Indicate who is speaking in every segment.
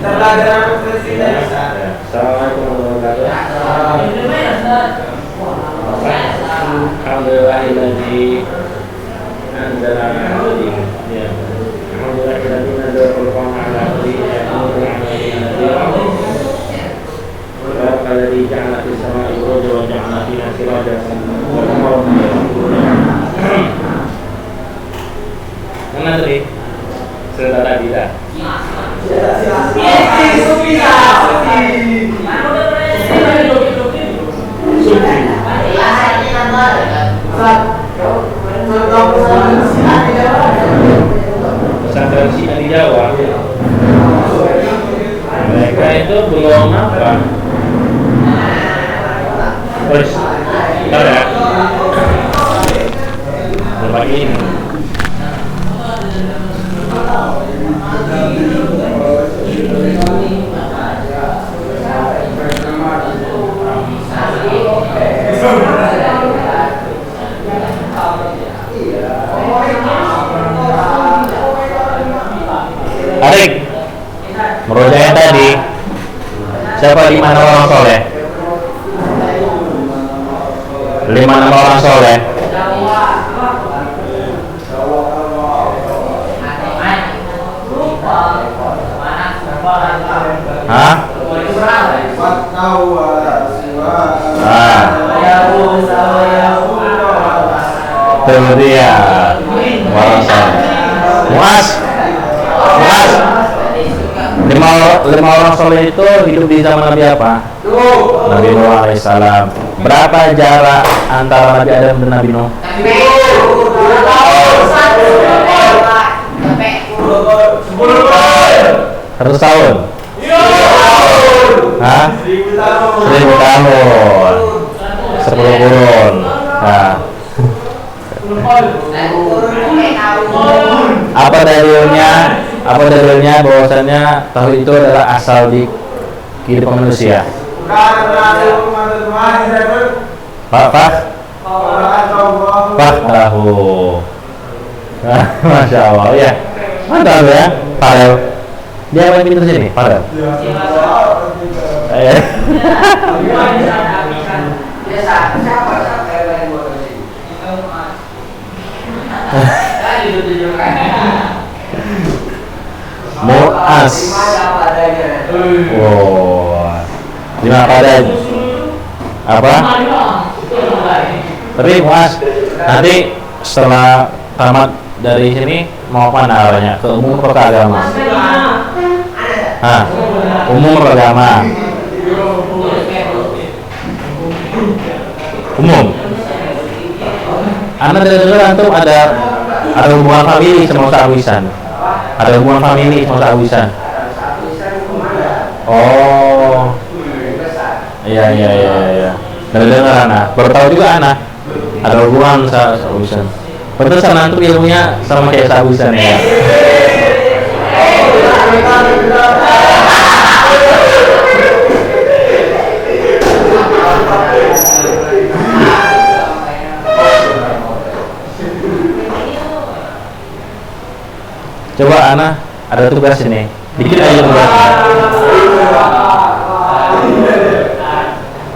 Speaker 1: Assalamualaikum warahmatullahi wabarakatuh. Alhamdulillahilladzi anzala ala abdihi ya. Alhamdulillahilladzi anzala al-Qur'ana ala abdihi alladzi ja'ala fis samaa'i burujan wa ja'ala fiha sirajan wa qamaran mana tadi? Cerita tadi dah. Pesantren Syiah di Jawa, mereka itu belum apa? Terus, ada pagi ini.
Speaker 2: Adik, merujanya tadi siapa 5 nama orang soleh? 5 nama orang soleh. Hah? Itu dia orang soleh. Muas. Lima orang soleh itu hidup di zaman Nabi apa? Nabi Nuh alaihissalam. Berapa jarak antara Nabi Adam dan Nabi Nuh? 100 tahun. Hah? 1000 tahun. 10 kurun. Nah. Apa dalilnya bahwasannya tauhid itu adalah asal di kehidupan manusia? Pak tahu. Masya Allah ya. Mantap ya, Farel. Dia paling pintar sini, Farel. Muas. Wow. Lima padan. Apa? Tapi Muas, nanti setelah tamat dari sini mau mana arahnya? Ke umum atau ke agama? Hah? Umum atau agama? Umum. Anda dengar antum ada hubungan famili sama Ustaz Wisan. Ada hubungan famili sama Ustaz Wisan. Oh. Iya. Dengar anak. Baru tahu juga anak. Ada hubungan sama Ustaz Wisan. Pantesan antum ilmunya sama kayak Ustaz Wisan ya. Coba Ana ada tugas ini, dikit aja tugasnya.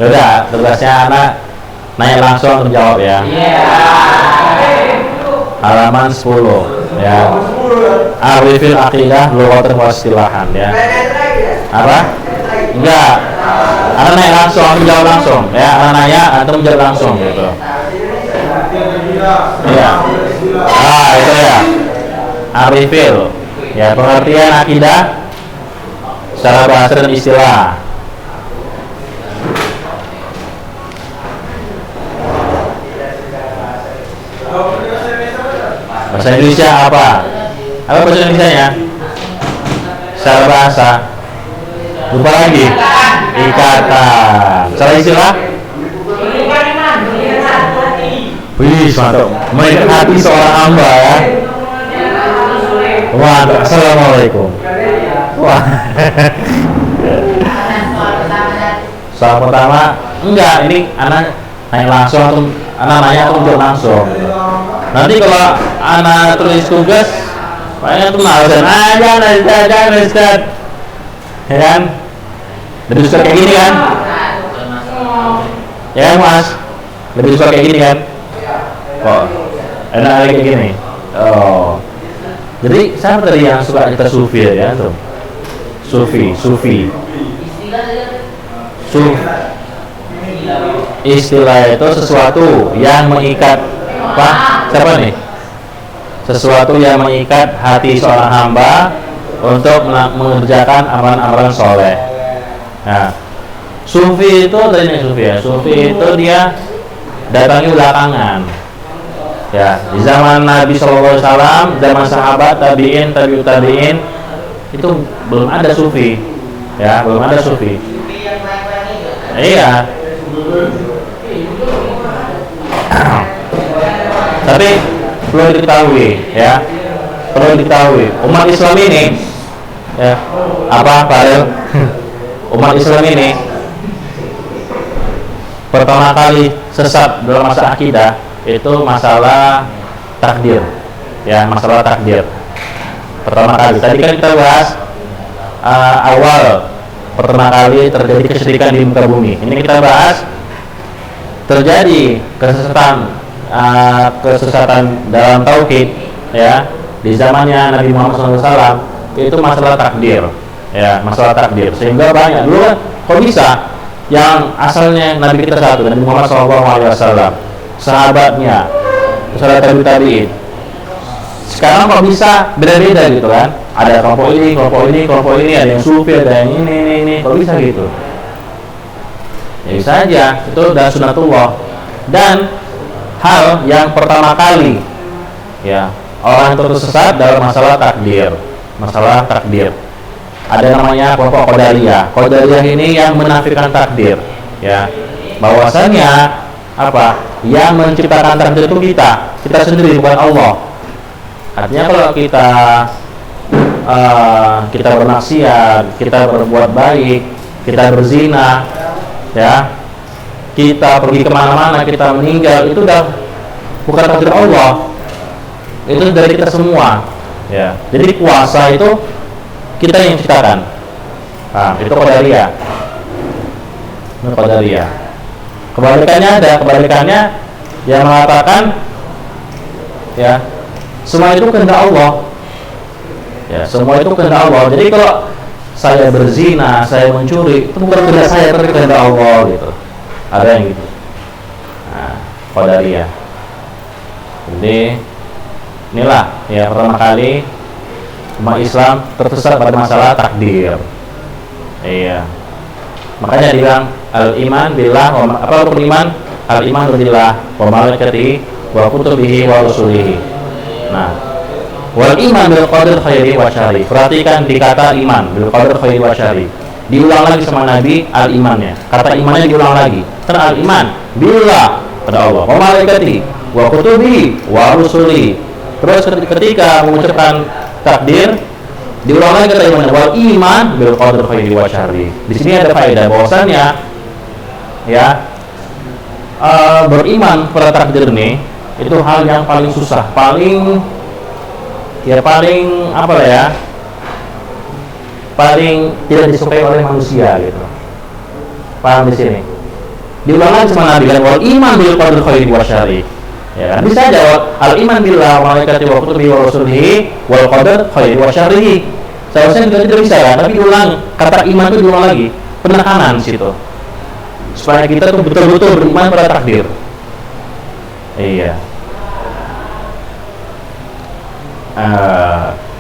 Speaker 2: Yaudah, tugasnya Ana nanya langsung untuk jawab ya. Halaman 10 ya. Arifil aqidah lughatan wa istilahan ya. Apa? Enggak. Ana nanya langsung, antum jawab langsung ya. Ana nanya, antum jawab langsung gitu. Iya. Itu ya. Arifil ya, pengertian akidah secara bahasa dan istilah. Bahasa Indonesia apa? Apa bahasa Indonesianya? Secara bahasa. Lupa lagi. Ikatan. Secara istilah? Wih, mantap. Mengikat hati seorang hamba ya. Wah, assalamualaikum. Wah. Soal pertama, enggak, ini anak nanya langsung atau anak nanya atau jawab langsung. Nanti kalau anak tulis tugas, kayaknya tuh alasan aja Ustaz. ya kan? Lebih suka kayak gini kan? Ya kan Mas? Lebih suka kayak gini kan? Kok enak kayak gini? Oh, jadi siapa tadi yang suka kita sufi ya tuh? Sufi. Istilah itu sesuatu yang mengikat apa? Siapa nih? Sesuatu yang mengikat hati seorang hamba untuk mengerjakan amalan-amalan soleh. Nah, sufi itu tadi sufi ya. Sufi itu dia datangnya belakangan. Ya, di zaman Nabi SAW, zaman sahabat, tabiin, tabiut tabiin itu belum ada sufi. Ya, belum ada sufi. Iya. Tapi perlu diketahui ya, perlu diketahui umat Islam ini ya, apa Pak Ariel? Umat Islam ini pertama kali sesat dalam masalah akidah itu masalah takdir ya, masalah takdir pertama kali. Tadi kan kita bahas awal pertama kali terjadi kesyirikan di muka bumi. Ini kita bahas terjadi kesesatan dalam tauhid ya di zamannya Nabi Muhammad SAW, itu masalah takdir ya, masalah takdir. Sehingga banyak dulu kan, kok bisa yang asalnya Nabi kita satu, Nabi Muhammad SAW, sahabatnya, sahabat tabi'in, sekarang kok bisa beda-beda gitu kan? Ada kelompok ini, ada yang sufi, ada yang ini, kok bisa gitu? Ya bisa aja, itu udah sunatullah. Dan hal yang pertama kali ya orang tersesat dalam masalah takdir, ada namanya kelompok Qadariyah. Qadariyah ini yang menafikan takdir ya, bahwasanya apa yang menciptakan takdir itu kita sendiri, bukan Allah. Artinya kalau kita bermaksiat, kita berbuat baik, kita berzina ya, kita pergi kemana-mana, kita meninggal, itu udah bukan takdir Allah, itu dari kita semua ya. Jadi kuasa itu kita yang ciptakan. Nah, itu Qadariyah. Itu Qadariyah. Kebalikannya yang mengatakan ya semua itu kehendak Allah. Ya, semua itu kehendak Allah. Jadi kalau saya berzina, saya mencuri, itu bukan kehendak saya, tapi kehendak Allah gitu. Ada yang gitu. Nah, Qadariyah. Jadi inilah ya pertama kali umat Islam tersesat pada masalah takdir. Iya. Makanya dibilang al-iman billah, apa rukun iman? Al-iman billah wa malaikatihi wa kutubihi wa rusulihi. Nah, wal iman bil qadar khairi wa syarri. Perhatikan di kata iman bil qadar khairi wa syarri. Diulang lagi sama Nabi al-imannya. Kata imannya diulang lagi. Karena al-iman billah pada Allah, wa malaikatihi wa kutubihi wa rusulihi. Terus ketika mengucapkan takdir diulang lagi kata iman, wal iman bil qadar khairi wa syarri. Di sini ada faedah bahwasannya ya beriman pada takdir ini itu hal yang paling susah, paling apa ya, paling tidak disukai oleh manusia gitu. Paham di sini? Diulang lagi sama Nabi kan, wal iman bil qadar khairi wa syarri. Ya kan? Bisa jawab al iman billah wa malaikatihi wa kutubihi wa rusulihi wal qadar khairi wa syarrihi. Seharusnya juga tidak bisa kan, tapi diulang, kata iman itu diulang lagi, penekanan situ. Supaya kita tuh betul-betul beriman pada takdir. Iya.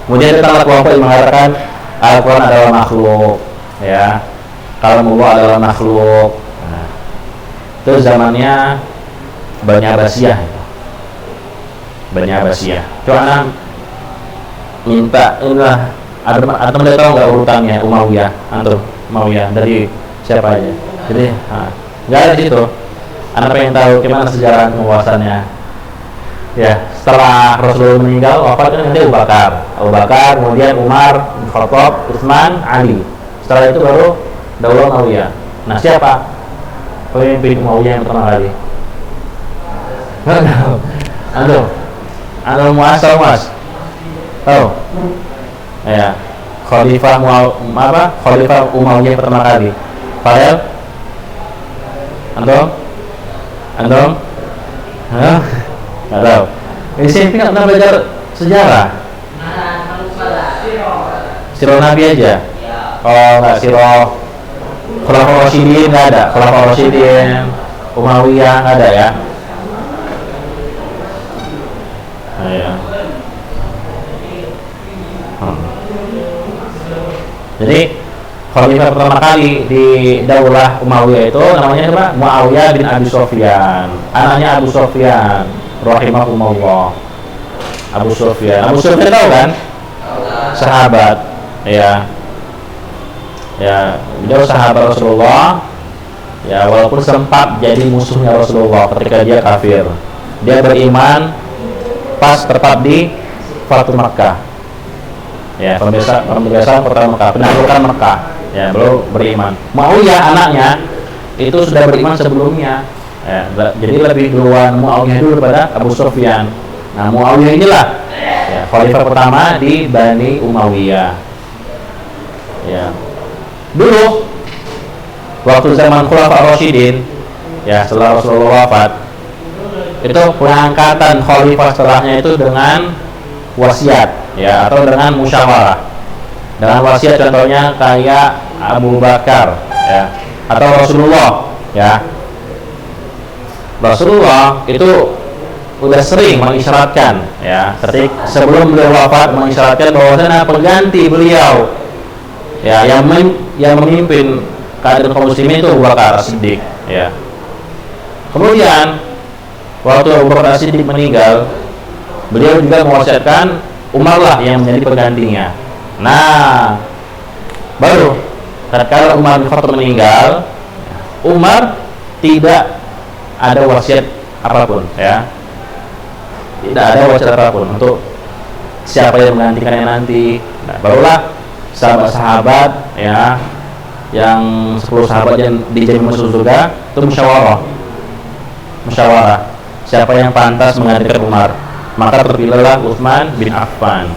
Speaker 2: Kemudian ada kelompok yang mengatakan Al-Quran adalah makhluk ya, kalamullah adalah makhluk. Nah, itu zamannya Bani Abbasiyah. Coba minta inilah, antum udah tahu nggak urutannya Umayyah, antum Umayyah dari siapa aja? Jadi nggak ada di situ. Anda pengen tahu gimana sejarah penguasannya? Ya, setelah Rasulullah meninggal, wafat kan nanti Abu Bakar, kemudian Umar, Khattab, Utsman, Ali. Setelah itu baru Daulah Umayyah. Nah, siapa pemimpin Umayyah yang pertama kali? Anda muasal mas? Oh, ya, Khalifah Umayyah pertama kali? Farel? Antum? Hah? Nggak tahu. SMP nggak pernah belajar sejarah. Sirah Nabi aja. Oh, nggak sirah Khulafaur Rasyidin nggak ada. Khulafaur Rasyidin, Umayyah nggak ada ya. Nah, ya. Jadi khalifah pertama kali di Daulah Umayyah itu namanya siapa? Muawiyah bin Abi Sufyan. Anaknya Abu Sufyan rahimahumullah. Abu Sufyan tahu kan? Sahabat. Ya. Ya, beliau sahabat Rasulullah. Ya, walaupun sempat jadi musuhnya Rasulullah ketika dia kafir. Dia beriman pas tepat di Fatu Makkah. Ya, pembebasan kota Mekah, penaklukan Mekah. Ya, beliau beriman. Muawiyah anaknya itu sudah beriman sebelumnya. Ya, jadi lebih duluan Muawiyah dulu daripada Abu Sufyan. Nah, Muawiyah inilah ya, khalifah pertama di Bani Umayyah. Ya. Dulu waktu zaman Khulafaur Rasyidin, ya setelah Rasulullah wafat, itu pengangkatan khalifah setelahnya itu dengan wasiat, ya, atau dengan musyawarah. Dengan wasiat contohnya kayak Abu Bakar, ya, atau Rasulullah, ya. Rasulullah itu udah sering mengisyaratkan, ya, sebelum beliau wafat mengisyaratkan bahwasanya pengganti beliau, ya, yang memimpin keadaan kaum muslimin itu Abu Bakar Siddiq, ya. Kemudian waktu Abu Bakar Siddiq meninggal, beliau juga mewasiatkan Umar lah yang menjadi penggantinya. Nah, baru tatkala Umar bin Khattab meninggal, Umar tidak ada wasiat apapun, ya. Tidak ada wasiat apapun untuk siapa yang menggantikannya nanti. Nah, barulah sahabat-sahabat, ya, yang 10 sahabat yang dijamin masuk surga itu musyawarah siapa yang pantas menggantikan Umar. Maka terpilihlah Utsman bin Affan.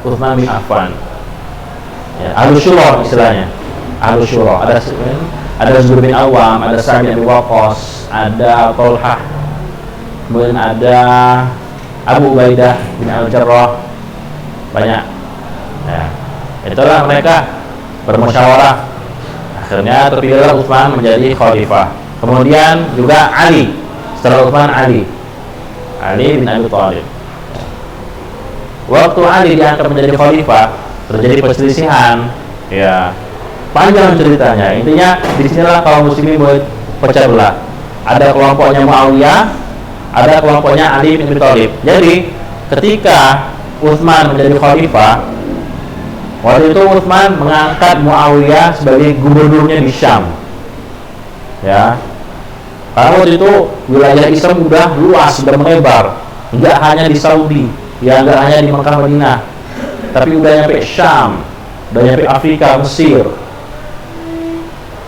Speaker 2: Utsman bin Affan. Ya, Ahlus Syura istilahnya. Ahlus Syura. Ada Zubair bin Awam, ada Sa'd bin Abi Waqqas, ada Thalhah, kemudian ada Abu Ubaidah bin Al-Jarrah, banyak. Ya, itulah mereka bermusyawarah. Akhirnya terpilihlah Utsman menjadi khalifah. Kemudian juga Ali. Setelah Utsman, Ali bin Abi Thalib. Waktu Ali diangkat menjadi khalifah, terjadi perselisihan, ya, panjang ceritanya. Intinya disinilah kaum muslimin pecah belah. Ada kelompoknya Muawiyah, ada kelompoknya Ali bin Abi Thalib. Jadi ketika Utsman menjadi khalifah, waktu itu Utsman mengangkat Muawiyah sebagai gubernurnya di Syam, ya. Karena waktu itu wilayah Islam sudah luas, sudah melebar, tidak hanya di Saudi, ya, tidak hanya di Mekah Madinah, tapi udah nyampe Syam, udah nyampe Afrika, Mesir.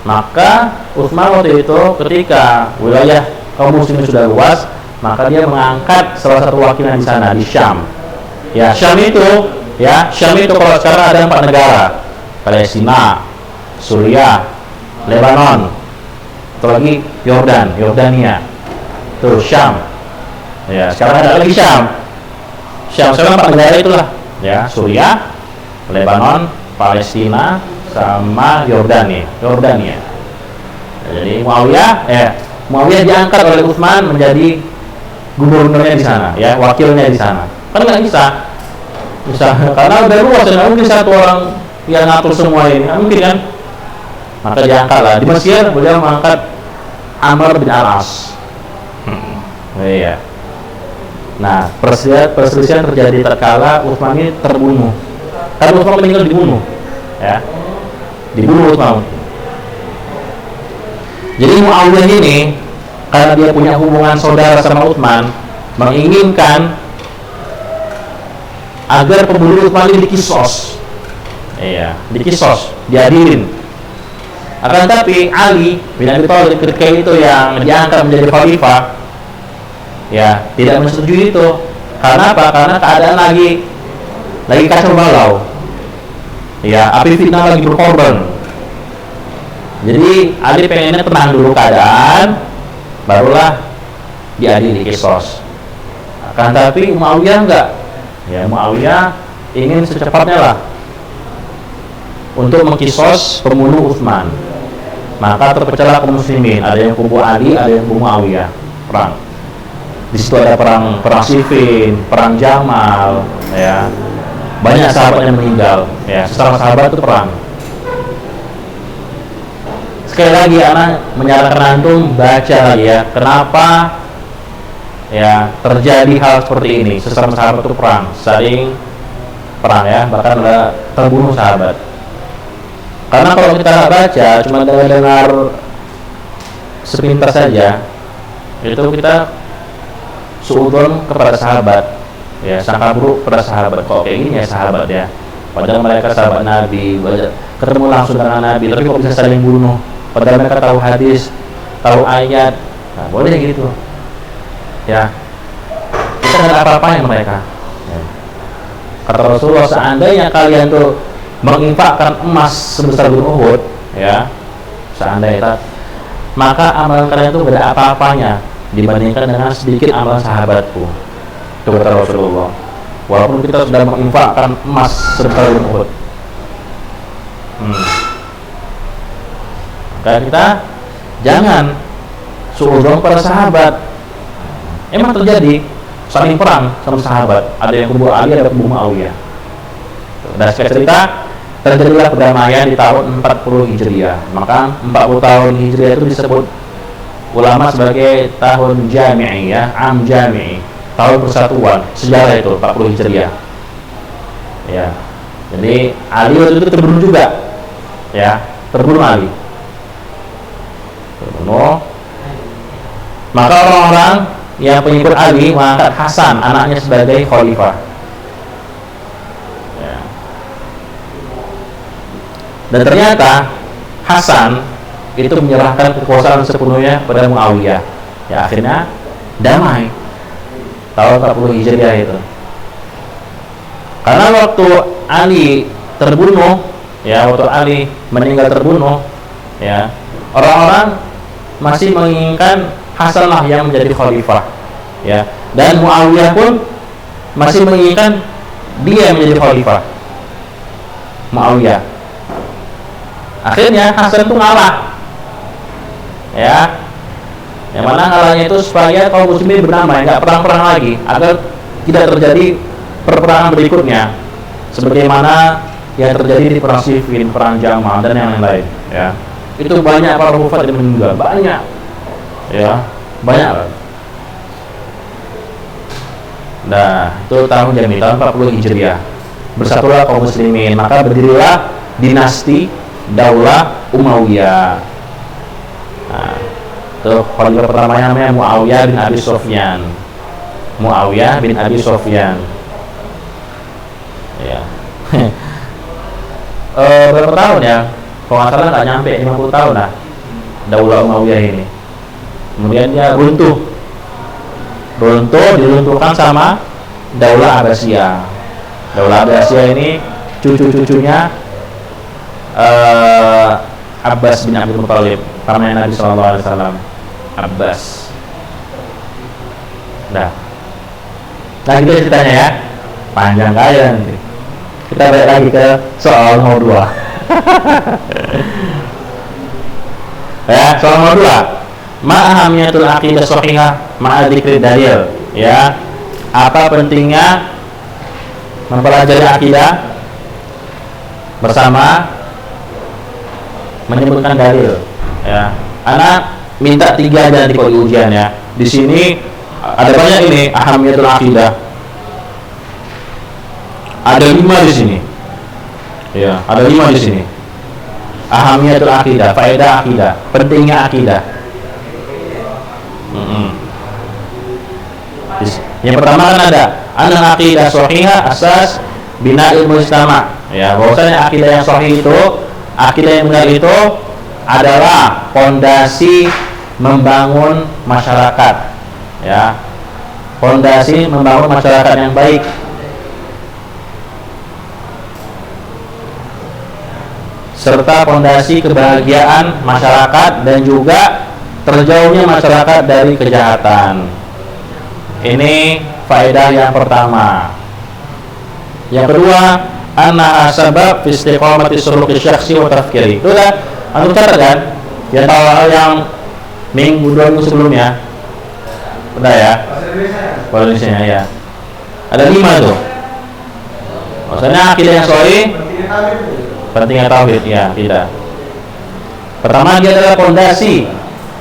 Speaker 2: Maka Utsman waktu itu ketika wilayah kaum muslimin sudah luas, maka dia mengangkat salah satu wakilan di sana, di Syam. Ya, Syam itu kalau sekarang ada 4 negara: Palestina, Suriah, Lebanon, atau lagi Yordania. Tuh Syam. Ya, sekarang ada lagi Syam. Sekarang 4 negara itulah. Ya, Suriah, Lebanon, Palestina, sama Yordania. Jadi Muawiyah diangkat oleh Utsman menjadi gubernurnya di sana, ya, wakilnya di sana. Kan nggak bisa karena udah luas, nggak mungkin satu orang yang ngatur semua ini, nggak mungkin kan. Maka diangkatlah di Mesir, beliau mengangkat Amr bin Al-As. Iya. Nah, perselisihan terjadi tatkala Utsman ini terbunuh. Karena Utsman meninggal dibunuh, ya. Dibunuh Utsman. Jadi Muawiyah ini karena dia punya hubungan saudara sama Utsman, menginginkan agar pembunuh Utsman ini dikisos. Iya, dikisos, diadilin. Akan tapi Ali bin Abi Thalib ketika itu yang diangkat menjadi khalifah, ya, tidak menyetujui itu. Karena apa? Karena keadaan lagi lagi kacau balau, ya, api fitnah lagi berkorban. Jadi Ali pengennya tenang dulu keadaan, barulah diadili kisos. Akan tapi Muawiyah enggak, ya, Muawiyah ingin secepatnya lah untuk mengkisos pembunuh Utsman. Maka terpecahlah kaum muslimin, ada yang kubu Ali, ada yang kubu Muawiyah, perang. Di situ ada perang Siffin, perang Jamal, ya. Banyak sahabat yang meninggal, ya. Sesama sahabat itu perang. Sekali lagi anak menyarankan antum baca lagi ya, kenapa ya terjadi hal seperti ini. Sesama sahabat itu perang, saling perang ya, bahkan ada terbunuh sahabat. Karena kalau kita nggak baca, cuma dengar sepintas saja, itu kita suudzon kepada sahabat, ya, sangka buruk pada sahabat. Kok kayak gini ya sahabat ya, padahal mereka sahabat Nabi, ketemu langsung dengan Nabi, tapi kok bisa saling bunuh? Padahal mereka tahu hadis, tahu ayat. Nah, boleh gitu ya, kita nggak ada apa-apanya mereka ya. Kata Rasulullah, seandainya kalian tuh menginfakkan emas sebesar gunung Uhud, ya, seandainya, maka amalan kalian tuh gak ada apa-apanya dibandingkan dengan sedikit amalan sahabatku. Itu kata Rasulullah. Walaupun kita sudah menginfakkan emas sebesar gunung Uhud, maka kita jangan suudzon pada sahabat. Emang terjadi saling perang sama sahabat, ada yang kubu Ali, ada kubu Muawiyah. Dan cerita terjadilah perdamaian di tahun 40 Hijriah. Maka 40 tahun Hijriah itu disebut ulama sebagai tahun jami'i ya, am jami'i, tahun persatuan sejarah itu 40 Hijriah. Ya. Jadi Ali waktu itu terbunuh juga. Ya, terbunuh Ali. Terbunuh. Maka orang-orang yang pengikut Ali mengangkat Hasan anaknya sebagai khalifah. Ya. Dan ternyata Hasan itu menyerahkan kekuasaan sepenuhnya pada Muawiyah. Ya, akhirnya damai tahun 40 Hijriah itu. Karena waktu Ali terbunuh, ya, waktu Ali meninggal terbunuh, ya, orang-orang masih menginginkan Hasan lah yang menjadi khalifah, ya, dan Muawiyah pun masih menginginkan dia menjadi khalifah, Muawiyah. Akhirnya Hasan itu ngalah, ya, yang mana ngalahnya itu supaya kaum muslimin berdamai, nggak perang-perang lagi, agar tidak terjadi perperangan berikutnya, sebagaimana yang terjadi di perang Siffin, perang Jamal, dan yang lain, ya. Itu banyak para wafat yang meninggal, banyak, ya, banyak. Nah, itu tahun Jami, tahun 40 Hijriah. Bersatulah kaum muslimin, maka berdirilah dinasti Daulah Umayyah. Nah, itu khalifah pertamanya namanya Muawiyah bin Abi Sufyan. Muawiyah bin Abi Sufyan. Ya. Berapa tahun ya? Kalau nggak salah nggak nyampe 50 tahun lah Daulah Umayyah ini. Kemudian dia runtuh, diruntuhkan sama Daulah Abbasiyah. Daulah Abbasiyah ini cucu-cucunya Abbas bin Abdul Muthalib, paman Nabi SAW. Abbas. Nah gitu ceritanya ya, panjang kaya nanti. Kita balik lagi ke soal nomor 2. Ya, soal nomor 2. Ma'ahamiyatul aqidah shahihah ma'adzikri dalil. Ya, apa pentingnya mempelajari akidah bersama menyebutkan dalil. Ya, anak minta 3 aja nanti kalau di ujian ya. Di sini ada banyak ini ahamiyatul aqidah. Ada 5 di sini. Ya, ada 5 di sini. Ahamiyatul aqidah, faedah akidah, pentingnya akidah. Yang pertama kan ada aqidah shahihah asas bina'il mujtama. Ya, bahwasanya akidah yang sahih itu, akidah yang benar itu adalah fondasi membangun masyarakat. Ya, fondasi membangun masyarakat yang baik. serta fondasi kebahagiaan masyarakat dan juga terjauhnya masyarakat dari kejahatan. Ini faedah yang pertama. Yang kedua, anna asbab fi istiqamati suluki syakhsi wa tafkiri. Itu dah antum catat kan? Yang tahu yang minggu 2 minggu sebelumnya. Udah ya? Bahasa Indonesia ya. Ada 5 tuh. Maksudnya akidah yang sahih, pentingnya tauhid ya, tidak. Pertama, dia adalah fondasi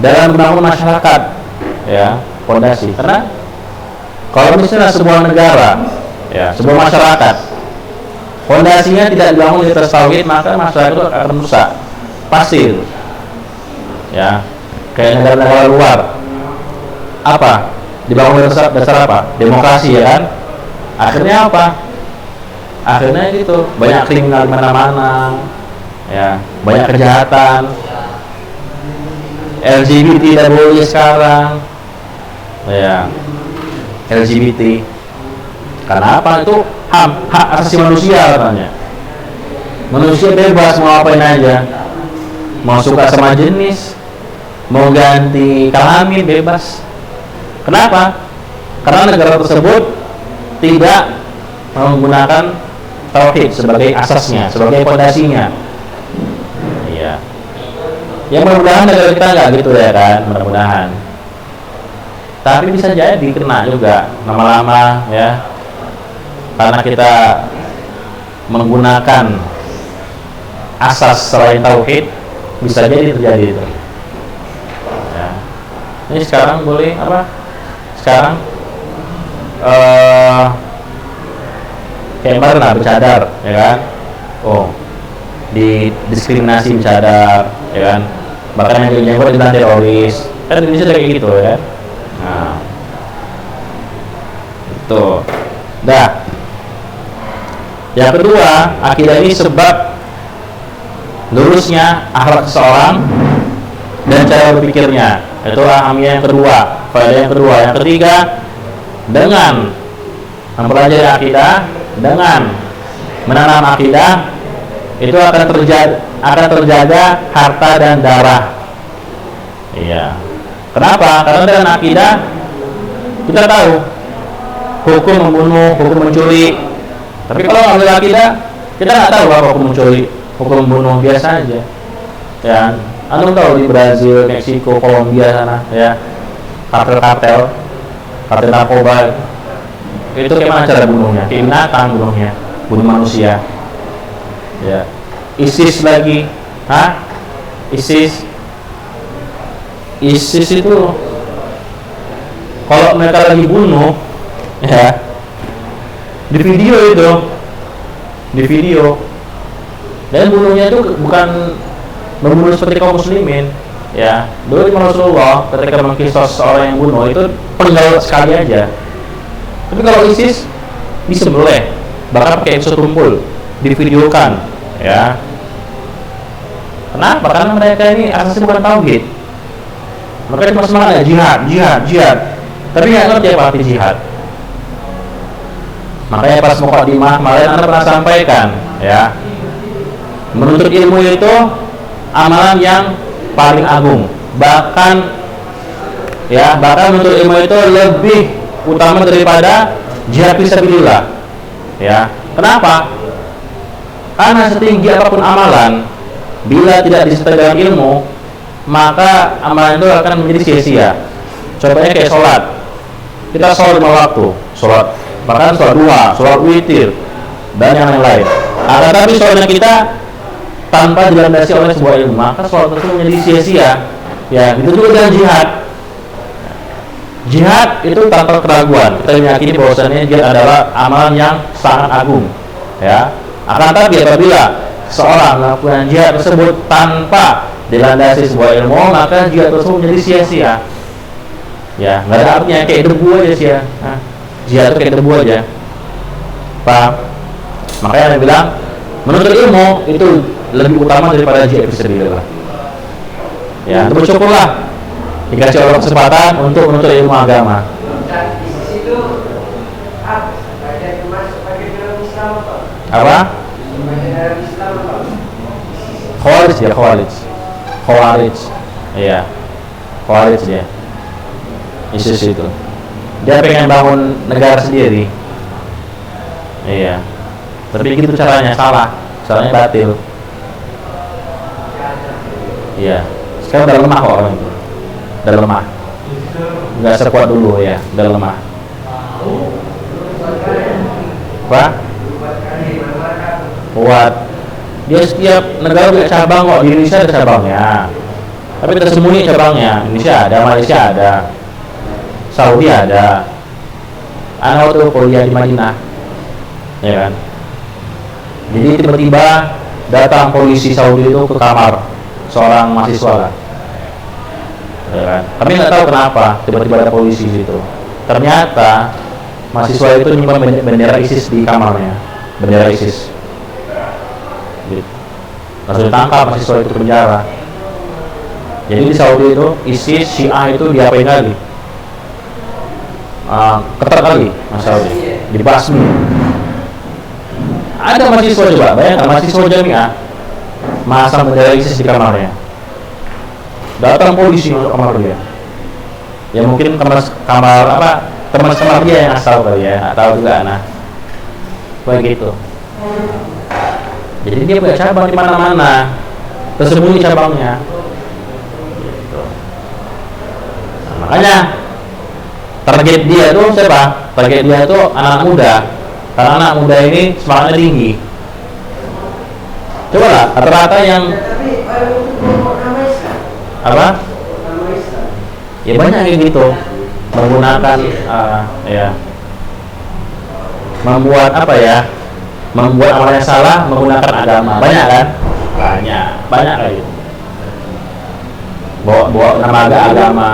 Speaker 2: dalam membangun masyarakat, ya, fondasi. Karena kalau misalnya sebuah negara, ya, sebuah masyarakat, fondasinya tidak dibangun di atas tauhid, maka masyarakat itu akan rusak, pasti itu. Ya, kayak negara-negara luar, apa? Dibangun dasar apa? Demokrasi, ya kan? Akhirnya apa? Akhirnya gitu, banyak kriminal di mana-mana, ya, banyak kejahatan. LGBT tidak boleh sekarang, ya, LGBT. Karena apa? Itu hak asasi manusia katanya. Manusia bebas mau apain aja, mau suka sama jenis, mau ganti kelamin bebas. Kenapa? Karena negara tersebut tidak menggunakan tauhid sebagai asasnya, sebagai fondasinya. Iya. Ya mudah-mudahan negara kita nggak gitu ya kan, mudah-mudahan. Tapi bisa jadi kena juga lama-lama ya, karena kita menggunakan asas selain tauhid, bisa jadi terjadi itu. Ya. Ini sekarang boleh apa? Sekarang kayak kemarin lah bercadar, ya kan? Oh, di diskriminasi bercadar, ya kan? Bahkan yang jenggot dibilang teroris, kan Indonesia kayak gitu, ya. Nah, itu. Dah. Yang kedua, akidah ini sebab lurusnya akhlak seseorang dan cara berpikirnya. Itu ahamnya yang kedua, faedah yang kedua. Yang ketiga, dengan mempelajari akidah, dengan menanam akidah, itu akan terjaga harta dan darah. Iya. Kenapa? Karena dengan akidah kita tahu hukum membunuh, hukum mencuri. Tapi kalau nggak ada akidah, kita nggak tahu apa hukum mencuri, hukum membunuh, biasa aja. Ya, anda tahu di Brazil, Meksiko, Kolombia sana, ya, kartel narkoba. Itu gimana cara bunuhnya? Binatang bunuhnya, bunuh manusia. Ya, ISIS lagi, ISIS itu kalau mereka lagi bunuh, ya, di video, dan bunuhnya itu bukan membunuh seperti kaum muslimin, ya. Dulu di Rasulullah ketika mengkisos seorang yang bunuh itu penggal sekali aja. Tapi kalau ISIS disembelih, bahkan pakai unsur tumpul, divideokan, ya. Kenapa? Karena mereka ini asasnya bukan tauhid. Mereka cuma semangat jihad. Tapi nggak ngerti apa arti jihad. Makanya pas mukadimah kemarin Anda pernah sampaikan, ya, menuntut ilmu itu amalan yang paling agung. Bahkan menuntut ilmu itu lebih utama daripada jihad fisabilillah. Ya, kenapa? Karena setinggi apapun amalan, bila tidak disertai dengan ilmu, maka amalan itu akan menjadi sia-sia. Contohnya kayak sholat. Kita sholat 5 waktu, bahkan sholat 2, sholat witir, dan yang lain. Tapi sholatnya kita tanpa dilandasi oleh sebuah ilmu, maka sholat tersebut menjadi sia-sia. Ya, itu juga dengan jihad. Jihad itu tanpa keraguan. Kita meyakini bahwasannya jihad adalah amalan yang sangat agung. Ya. Akan tapi apabila seorang melakukan jihad tersebut tanpa dilandasi sebuah ilmu, maka jihad tersebut menjadi sia-sia. Ya, nggak ada artinya, kayak debu aja sih ya. Jihad itu kayak debu aja. Paham? Makanya ada bilang menuntut ilmu itu lebih utama daripada jihad fisabilillah. Ya, bersyukurlah dikasih Allah kesempatan untuk menuntut ilmu agama. Apa? Khawarij. Iya. Khawarij dia. ISIS itu. Dia pengen bangun negara sendiri. Iya. Tapi gitu caranya salah. Caranya batil. Iya. Sekarang udah lemah kok orang itu. Udah lemah. Nggak sekuat dulu ya, udah lemah. Apa? Kuat. Dia setiap negara punya cabang kok. Di Indonesia ada cabangnya. Tapi tersembunyi cabangnya. Indonesia ada, Malaysia ada, Saudi ada. Anak waktu kuliah di Madinah, ya kan. Jadi tiba-tiba datang polisi Saudi itu ke kamar seorang mahasiswa lah, ya kan. Kami nggak tahu kenapa tiba-tiba ada polisi di situ. Ternyata mahasiswa itu nyimpan bendera ISIS di kamarnya, bendera ISIS. Gitu. Langsung ditangkap mahasiswa itu ke penjara. Jadi di Saudi itu ISIS, Syiah itu diapain kali? Ketat kali Mas Saudi, dibasmi. Ada mahasiswa, coba bayangkan mahasiswa Jamiah masang bendera ISIS di kamarnya. Datang polisi masuk kamar dia. Ya mungkin kamar apa? Teman dia yang asal kali ya, nggak tahu juga nah. Begitu. Jadi dia punya cabang di mana-mana, tersembunyi cabangnya. Gitu. Nah, makanya target dia tuh siapa? Target dia tuh anak muda. Karena anak muda ini semangatnya tinggi. Coba lah, rata-rata yang apa? Ya banyak yang gitu, menggunakan ya, membuat apa ya? Membuat amalnya salah menggunakan agama. Banyak kan? Banyak kayak gitu. Bawa nama agama.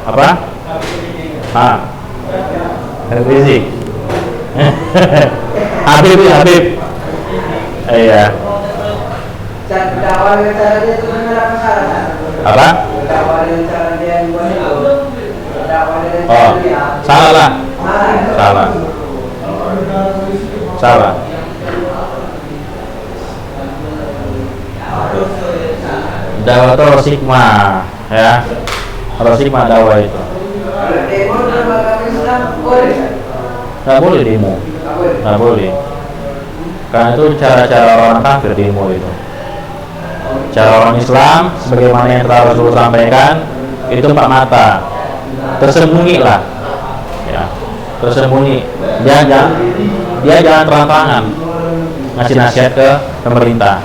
Speaker 2: Apa? Rizik. Habib. Iya. Apa? Oh, salah. Dakwah itu rosikmah, ya. Rosikmah dakwah itu. Nggak boleh demo. Nggak boleh. Karena itu cara-cara orang kafir demo itu. Cara orang Islam, sebagaimana yang telah Rasulullah sampaikan, itu 4 mata. Tersembunyi lah, ya. Tersembunyi. Dia jangan terang-terangan ngasih nasihat ke pemerintah.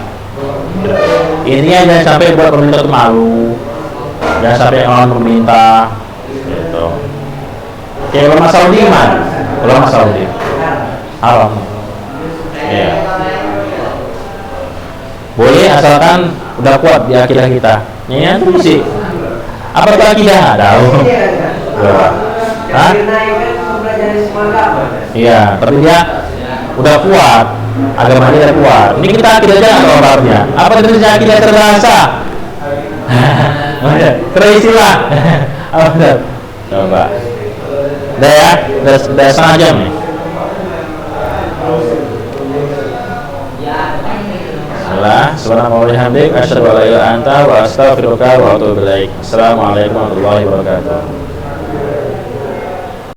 Speaker 2: Intinya jangan sampai buat pemerintah itu malu, jangan sampai ngelawan pemerintah, gitu. Kayak ulama Saudi mana? Ulama Saudi haram, ya. Boleh asalkan udah kuat di akidah kita. Ya itu sih. Apa itu akidah? Tahu. Hah? Iya, tapi dia udah kuat, agama dia udah kuat. Ini kita akidahnya atau orangnya? Apa Indonesia akidah terasa? Teristilah. Apa benar? Coba. Udah ya, udah setengah jam nih. Subhanallah wa bihamdik, asyhadu an la ilaha illa anta wa astaghfiruka wa atubu ilaik. Assalamualaikum warahmatullahi wabarakatuh.